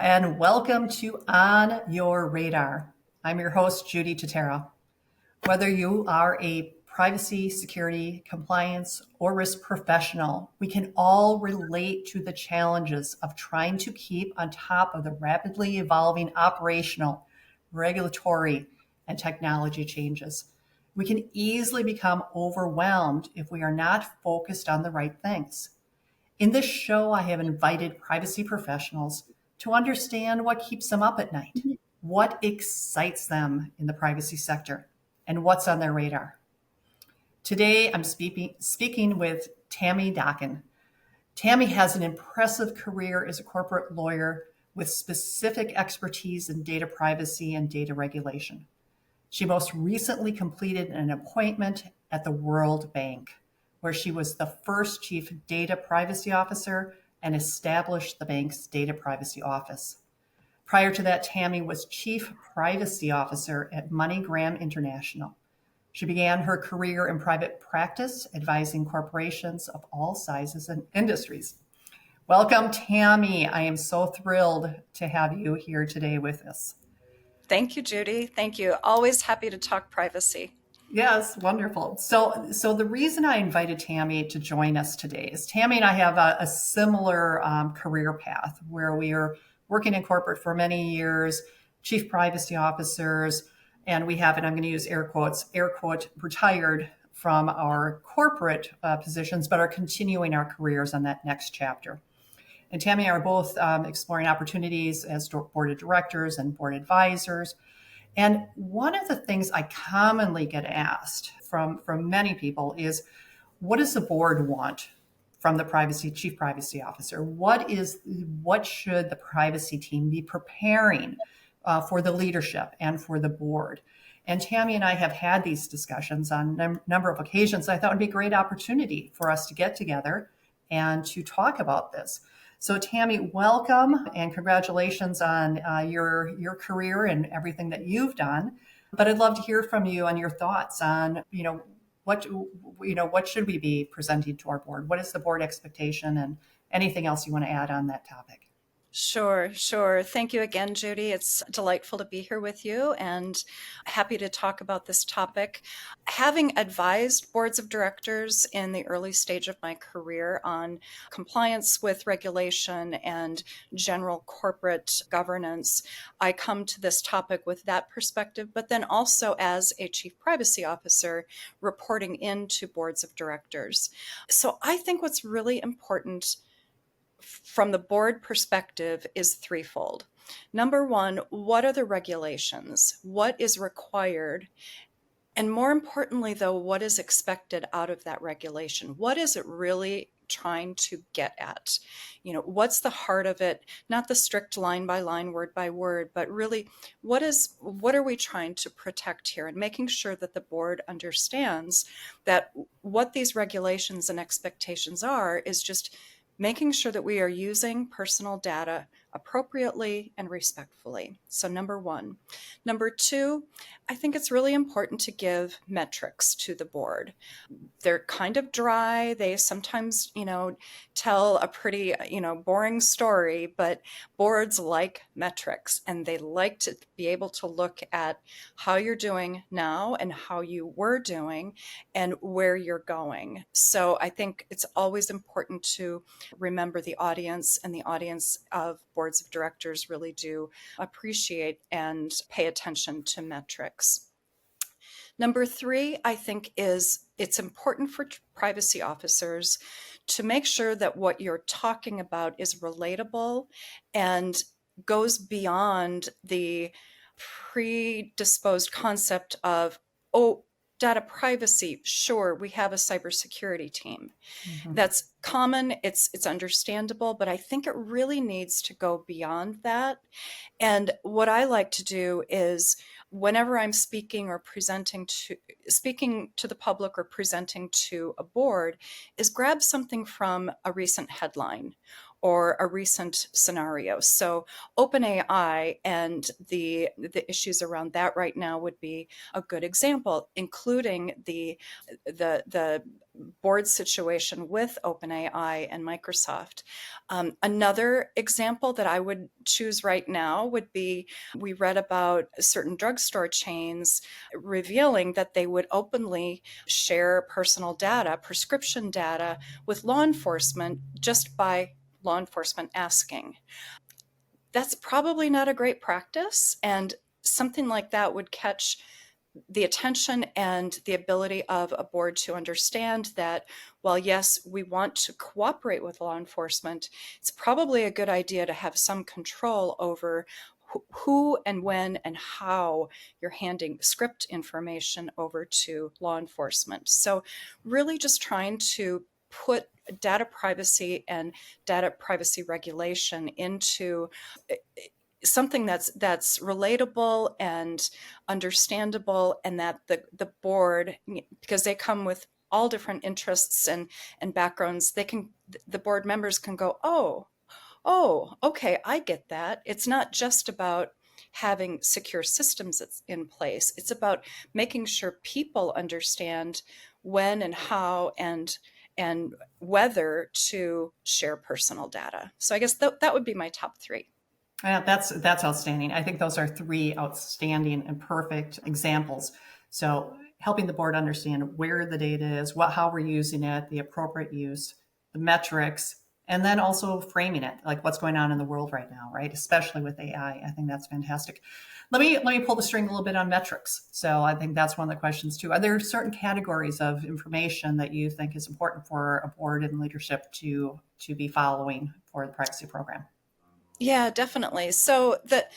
and welcome to On Your Radar. I'm your host, Judy Tatera. Whether you are a privacy, security, compliance, or risk professional, we can all relate to the challenges of trying to keep on top of the rapidly evolving operational, regulatory, and technology changes. We can easily become overwhelmed if we are not focused on the right things. In this show, I have invited privacy professionals to understand what keeps them up at night, what excites them in the privacy sector, and what's on their radar. Today, I'm speaking with Tami Dokken. Tami has an impressive career as a corporate lawyer with specific expertise in data privacy and data regulation. She most recently completed an appointment at the World Bank, where she was the first chief data privacy officer and established the bank's data privacy office. Prior to that, Tami was chief privacy officer at MoneyGram International. She began her career in private practice, advising corporations of all sizes and industries. Welcome, Tami. I am so thrilled to have you here today with us. Thank you, Judy. Thank you. Always happy to talk privacy. Yes, wonderful. So the reason I invited Tami to join us today is Tami and I have a similar career path where we are working in corporate for many years, chief privacy officers, and we have, and I'm going to use air quote, retired from our corporate positions, but are continuing our careers on that next chapter. And Tami and I are both exploring opportunities as board of directors and board advisors. And one of the things I commonly get asked from many people is, what does the board want from the chief privacy officer? What should the privacy team be preparing for the leadership and for the board? And Tami and I have had these discussions on a number of occasions. I thought it would be a great opportunity for us to get together and to talk about this. So Tami, welcome and congratulations on your career and everything that you've done. But I'd love to hear from you on your thoughts on, what should we be presenting to our board? What is the board expectation, and anything else you want to add on that topic? Sure. Thank you again, Judy. It's delightful to be here with you and happy to talk about this topic. Having advised boards of directors in the early stage of my career on compliance with regulation and general corporate governance, I come to this topic with that perspective, but then also as a chief privacy officer reporting into boards of directors. So I think what's really important from the board perspective is threefold. Number one, what are the regulations? What is required? And more importantly, though, what is expected out of that regulation? What is it really trying to get at? What's the heart of it? Not the strict line by line, word by word, but really what are we trying to protect here? And making sure that the board understands that what these regulations and expectations are is just making sure that we are using personal data appropriately and respectfully. So number one. Number two, I think it's really important to give metrics to the board. They're kind of dry. They sometimes, tell a pretty, boring story, but boards like metrics, and they like to be able to look at how you're doing now and how you were doing and where you're going. So I think it's always important to remember the audience, and the audience of boards of directors really do appreciate and pay attention to metrics. Number three, I think, is it's important for privacy officers to make sure that what you're talking about is relatable and goes beyond the predisposed concept of, data privacy, sure, we have a cybersecurity team. Mm-hmm. That's common, it's understandable, but I think it really needs to go beyond that. And what I like to do is, whenever I'm speaking to the public or presenting to a board, is grab something from a recent headline or a recent scenario. So OpenAI and the issues around that right now would be a good example, including the board situation with OpenAI and Microsoft. Another example that I would choose right now would be, we read about certain drugstore chains revealing that they would openly share personal data, prescription data, with law enforcement just by law enforcement asking. That's probably not a great practice, and something like that would catch the attention and the ability of a board to understand that, while yes, we want to cooperate with law enforcement, it's probably a good idea to have some control over who and when and how you're handing script information over to law enforcement. So really just trying to put data privacy and data privacy regulation into something that's relatable and understandable, and that the board, because they come with all different interests and backgrounds, the board members can go, oh, okay, I get that. It's not just about having secure systems that's in place. It's about making sure people understand when and how and whether to share personal data. So I guess that would be my top three. Yeah, that's outstanding. I think those are three outstanding and perfect examples. So helping the board understand where the data is, how we're using it, the appropriate use, the metrics, and then also framing it, like what's going on in the world right now, right? Especially with AI. I think that's fantastic. Let me pull the string a little bit on metrics. So I think that's one of the questions too. Are there certain categories of information that you think is important for a board and leadership to be following for the privacy program? Yeah, definitely. So the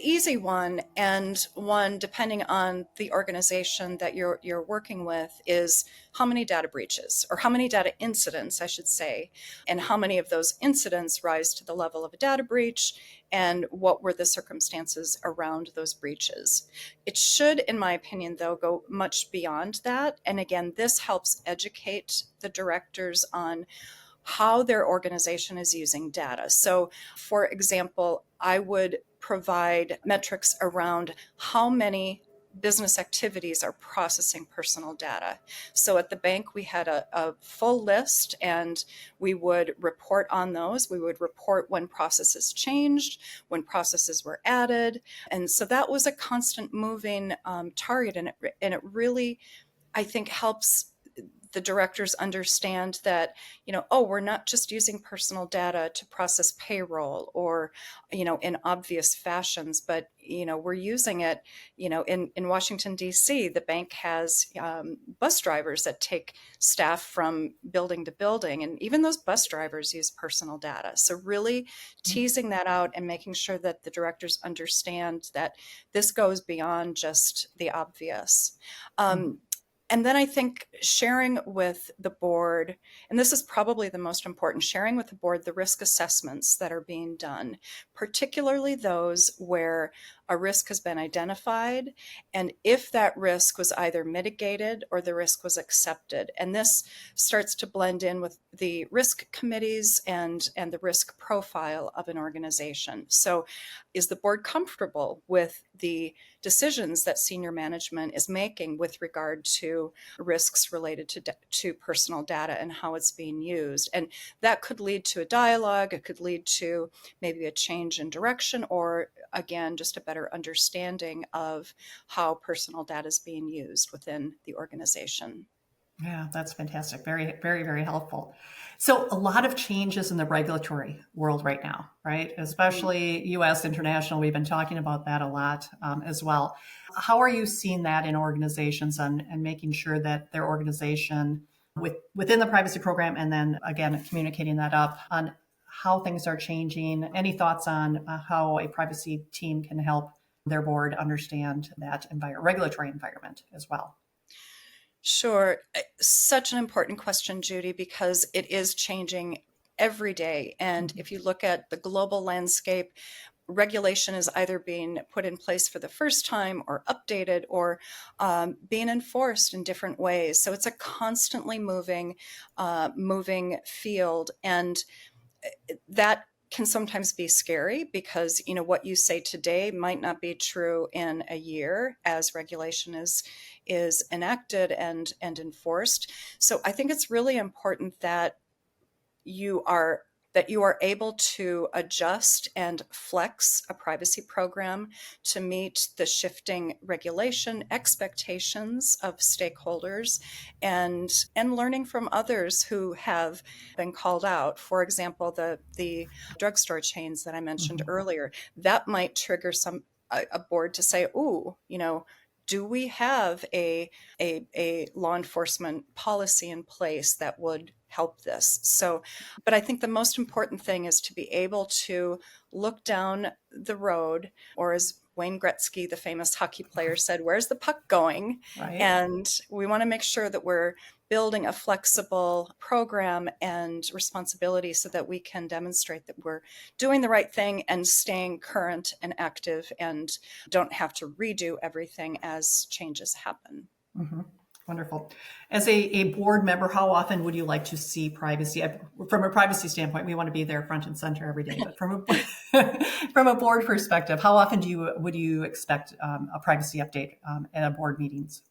easy one, and one depending on the organization that you're working with, is how many data breaches, or how many data incidents, I should say, and how many of those incidents rise to the level of a data breach, and what were the circumstances around those breaches. It should, in my opinion, though, go much beyond that. And again, this helps educate the directors on how their organization is using data. So, for example, I would provide metrics around how many business activities are processing personal data. So at the bank, we had a full list, and we would report on those. We would report when processes changed, when processes were added. And so that was a constant moving target. And it really, I think, helps the directors understand that, oh, we're not just using personal data to process payroll, or, in obvious fashions, but, we're using it, in Washington, D.C., the bank has bus drivers that take staff from building to building. And even those bus drivers use personal data. So really teasing that out and making sure that the directors understand that this goes beyond just the obvious. Mhm. And then I think sharing with the board, and this is probably the most important, sharing with the board the risk assessments that are being done, particularly those where a risk has been identified, and if that risk was either mitigated or the risk was accepted. And this starts to blend in with the risk committees and the risk profile of an organization. So is the board comfortable with the decisions that senior management is making with regard to risks related to personal data and how it's being used? And that could lead to a dialogue. It could lead to maybe a change in direction, or again, just a better understanding of how personal data is being used within the organization. Yeah, that's fantastic. Very, very, very helpful. So, a lot of changes in the regulatory world right now, right? Especially US international. We've been talking about that a lot as well. How are you seeing that in organizations and making sure that their organization within the privacy program, and then again, communicating that up on how things are changing? Any thoughts on how a privacy team can help their board understand that regulatory environment as well? Sure. Such an important question, Judy, because it is changing every day. And Mhm. if you look at the global landscape, regulation is either being put in place for the first time, or updated, or being enforced in different ways. So it's a constantly moving field. And that can sometimes be scary, because what you say today might not be true in a year, as regulation is enacted and enforced. So I think it's really important that you are able to adjust and flex a privacy program to meet the shifting regulation expectations of stakeholders, and learning from others who have been called out. For example, the drugstore chains that I mentioned Mhm. earlier, that might trigger a board to say, "Ooh, do we have a law enforcement policy in place that would help this?" So, but I think the most important thing is to be able to look down the road, or as Wayne Gretzky, the famous hockey player, said, "Where's the puck going?" Right? And we want to make sure that we're building a flexible program and responsibility so that we can demonstrate that we're doing the right thing and staying current and active, and don't have to redo everything as changes happen. Mhm. Wonderful. As a board member, how often would you like to see privacy? From a privacy standpoint, we want to be there front and center every day. But from a from a board perspective, how often would you expect a privacy update at a board meetings?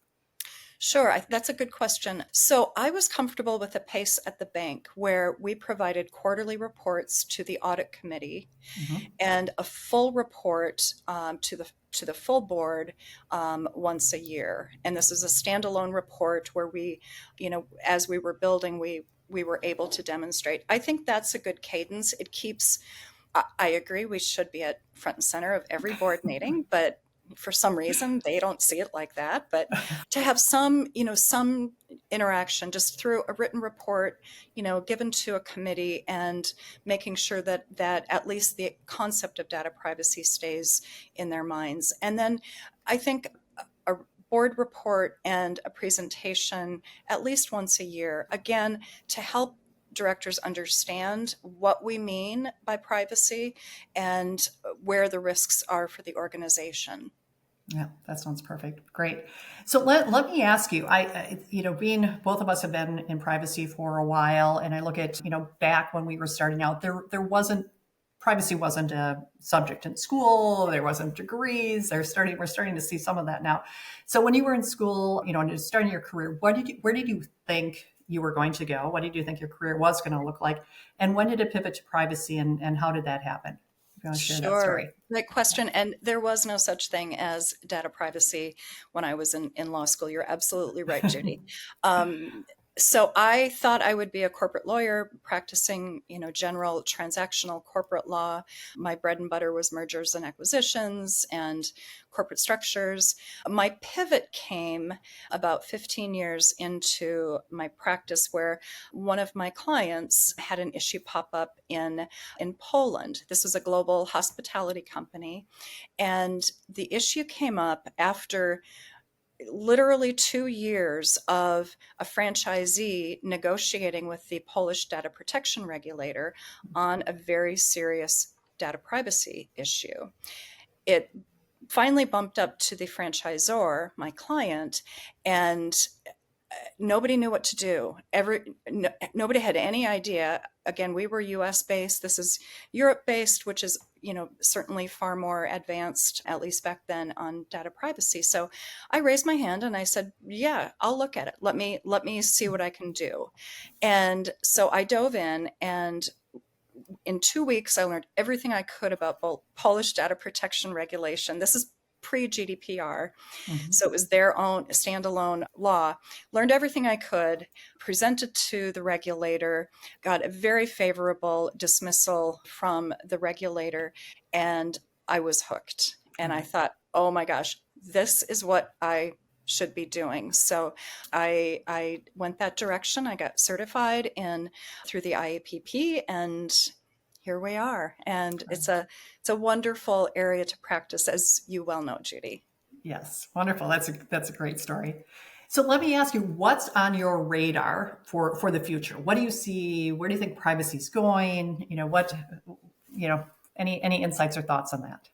Sure, that's a good question. So I was comfortable with a pace at the bank where we provided quarterly reports to the audit committee Mhm. and a full report to the full board once a year. And this is a standalone report where we, as we were building, we were able to demonstrate. I think that's a good cadence. It keeps. I agree. We should be at front and center of every board meeting, but for some reason they don't see it like that. But to have some interaction just through a written report, given to a committee, and making sure that at least the concept of data privacy stays in their minds. And then I think a board report and a presentation at least once a year, again, to help directors understand what we mean by privacy and where the risks are for the organization. Yeah, that sounds perfect. Great. So let me ask you, being both of us have been in privacy for a while, and I look at, back when we were starting out, privacy wasn't a subject in school. There wasn't degrees. We're starting to see some of that now. So when you were in school, and you're starting your career, where did you think you were going to go? What did you think your career was going to look like? And when did it pivot to privacy, and how did that happen? If you want to share that Sure. story. Great question. And there was no such thing as data privacy when I was in law school. You're absolutely right, Judy. Um, so I thought I would be a corporate lawyer practicing, general transactional corporate law. My bread and butter was mergers and acquisitions and corporate structures. My pivot came about 15 years into my practice, where one of my clients had an issue pop up in Poland. This was a global hospitality company. And the issue came up after literally 2 years of a franchisee negotiating with the Polish data protection regulator on a very serious data privacy issue. It finally bumped up to the franchisor, my client, and nobody knew what to do. Nobody had any idea. Again, we were US based. This is Europe based, which is, certainly far more advanced, at least back then, on data privacy. So I raised my hand and I said, "Yeah, I'll look at it. Let me see what I can do." And so I dove in, and in 2 weeks, I learned everything I could about Polish data protection regulation. This is pre GDPR. Mhm. So it was their own standalone law. Learned everything I could, presented to the regulator, got a very favorable dismissal from the regulator, and I was hooked. And I Okay. thought, oh my gosh, this is what I should be doing. So I went that direction. I got certified in through the IAPP, and here we are. And it's a wonderful area to practice, as you well know, Judy. Yes, wonderful. That's a great story. So let me ask you, what's on your radar for the future? What do you see? Where do you think privacy is going? You know, any insights or thoughts on that?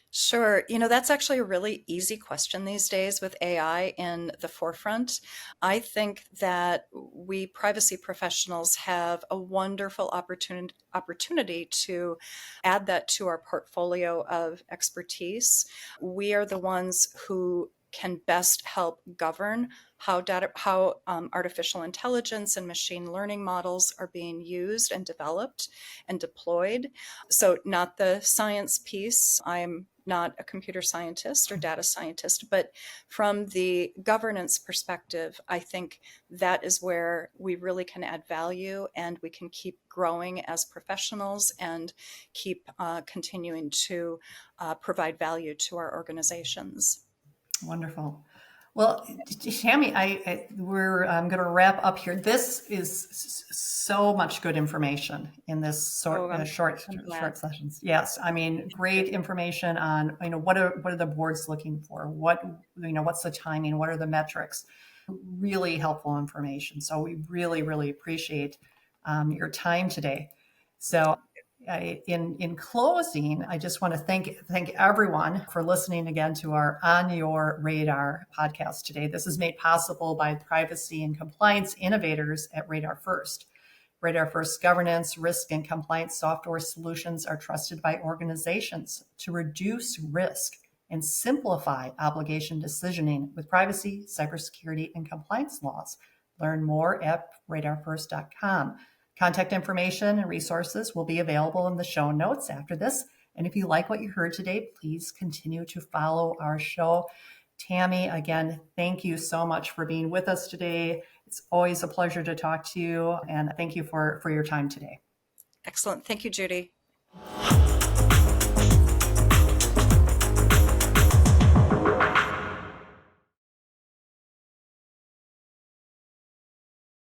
Sure. That's actually a really easy question these days with AI in the forefront. I think that we privacy professionals have a wonderful opportunity to add that to our portfolio of expertise. We are the ones who can best help govern how artificial intelligence and machine learning models are being used and developed and deployed. So, not the science piece. I'm not a computer scientist or data scientist, but from the governance perspective, I think that is where we really can add value, and we can keep growing as professionals and keep continuing to provide value to our organizations. Wonderful. Well, Tami, I'm going to wrap up here. This is so much good information in this short sessions. Yes, I mean, great information on what are the boards looking for? What's the timing? What are the metrics? Really helpful information. So we really appreciate your time today. So in closing, I just want to thank everyone for listening again to our On Your Radar podcast today. This is made possible by privacy and compliance innovators at Radar First. Radar First governance, risk, and compliance software solutions are trusted by organizations to reduce risk and simplify obligation decisioning with privacy, cybersecurity, and compliance laws. Learn more at radarfirst.com. Contact information and resources will be available in the show notes after this. And if you like what you heard today, please continue to follow our show. Tami, again, thank you so much for being with us today. It's always a pleasure to talk to you, and thank you for your time today. Excellent. Thank you, Judy.